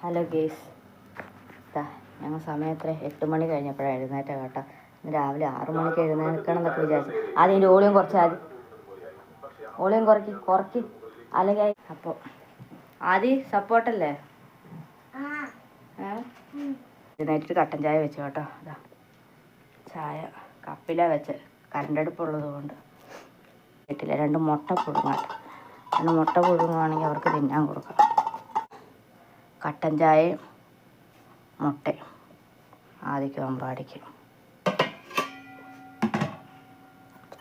Hello guys, ഞങ്ങൾ സമയത്ത് 8 മണി കഴിഞ്ഞപ്പോഴാണ് എഴുന്നേറ്റ കേട്ടോ. ഇന്ന് രാവിലെ 6 മണിക്ക് എഴുന്നേൽക്കണം എന്നൊക്കെ വിചാരിച്ചു. ആദ്യം എൻ്റെ ഓളിയും കുറച്ചാൽ ഓളിയും കുറക്കി അല്ലെങ്കിൽ അപ്പോൾ ആദ്യം സപ്പോർട്ടല്ലേ എഴുന്നേറ്റിട്ട് കട്ടൻ ചായ വെച്ചു കേട്ടോ. അതാ ചായ കപ്പിലാണ് വെച്ച്, കരണ്ടടുപ്പുള്ളത് കൊണ്ട് കേട്ടില്ല. 2 മുട്ട പുഴുങ്ങാട്ടോ. 2 മുട്ട പുഴുങ്ങുവാണെങ്കിൽ അവർക്ക് തിന്നാൻ കൊടുക്കാം. കട്ടൻ ചായയും മുട്ടയും ആദ്യം അമ്പാടിക്കും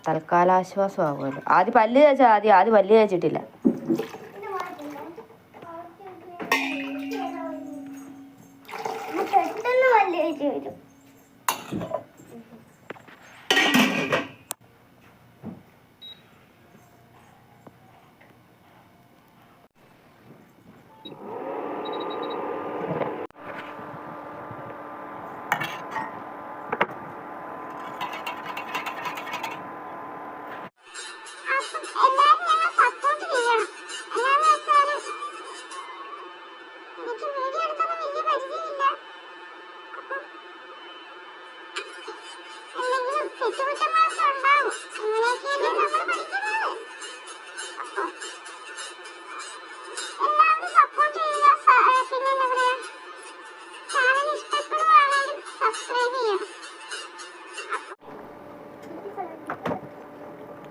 തൽക്കാല ആശ്വാസമാകുമല്ലോ. ആദ്യം പല്ല് തേച്ചാൽ ആദ്യം പല്ല് തേച്ചിട്ടില്ല.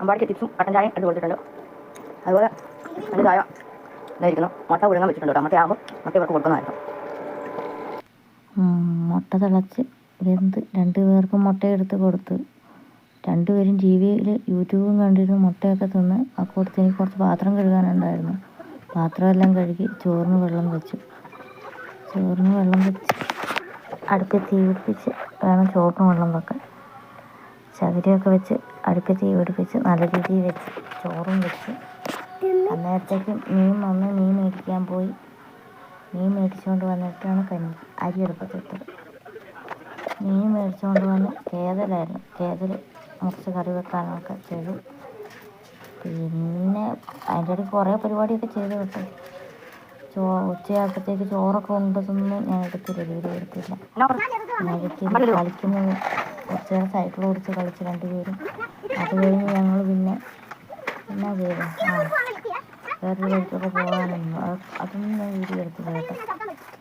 അമ്പാടിക്ക് ടിപ്സും കട്ടൻ ചായയും എടുത്ത് കൊടുത്തിട്ടുണ്ട്. അതുപോലെ നല്ല ചായ ഇതായിരിക്കുന്നു. മുട്ട പുഴുങ്ങാൻ വെച്ചിട്ടുണ്ട് കേട്ടോ. മുട്ടയാകുമ്പോൾ മുട്ട ഇവർക്ക് കൊടുക്കുന്നതായിരുന്നു. മുട്ട തിളച്ച് വെന്ത് 2 പേർക്കും മുട്ടയെടുത്ത് കൊടുത്ത് 2 പേരും ടി വിയിൽ യൂട്യൂബും കണ്ടിരുന്ന് മുട്ടയൊക്കെ തിന്ന്. ആ കൊടുത്ത് എനിക്ക് കുറച്ച് പാത്രം കഴുകാനുണ്ടായിരുന്നു. പാത്രമെല്ലാം കഴുകി ചോറിന് വെള്ളം വെച്ച് അടുപ്പിൽ തീ പിടിപ്പിച്ച് വേണം ചോറിന് വെള്ളം വെക്കാൻ. ചകിരിയൊക്കെ വെച്ച് അടുപ്പിൽ തീ പിടിപ്പിച്ച് നല്ല രീതിയിൽ വെച്ച് ചോറും വെച്ച് അന്നേരത്തേക്ക് മീൻ വന്ന് മീൻ മേടിക്കാൻ പോയി. മീൻ മേടിച്ചുകൊണ്ട് വന്നിട്ടാണ് അരി അടുപ്പത്തിട്ടത്. മീൻ മേടിച്ചുകൊണ്ട് വന്ന് കേതലായിരുന്നു. കേതൽ മുറിച്ച് കറി വെക്കാനൊക്കെ ചെയ്തു. പിന്നെ അതിൻ്റെ ഇടയ്ക്ക് കുറേ പരിപാടിയൊക്കെ ചെയ്ത് കിട്ടും. ഉച്ചയായപ്പോഴത്തേക്ക് ചോറൊക്കെ ഉണ്ടെന്ന് ഞാൻ എടുത്തില്ല, വീഡിയോ എടുത്തില്ല. കളിക്കുന്നത് കുറച്ച് നേരം സൈക്കിൾ ഓടിച്ച് കളിച്ച് 2 പേരും. അത് കഴിഞ്ഞ് ഞങ്ങൾ പിന്നെ എന്നാ ചെയ്തു, വേറൊരു വഴിക്കൊക്കെ പോകാനൊന്നും അതൊന്നും ഞാൻ വീഡിയോ എടുത്തില്ല കേട്ടോ.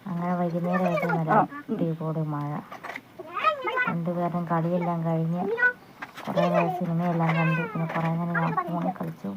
അങ്ങനെ വൈകുന്നേരമായിട്ട് നല്ല അടിപൊളി മഴ. 2 പേരും കളിയെല്ലാം കഴിഞ്ഞ് കുറേ നേരം സിനിമയെല്ലാം കണ്ടു. പിന്നെ കുറേ നേരം ഞാൻ ഫോണിൽ കളിച്ചു.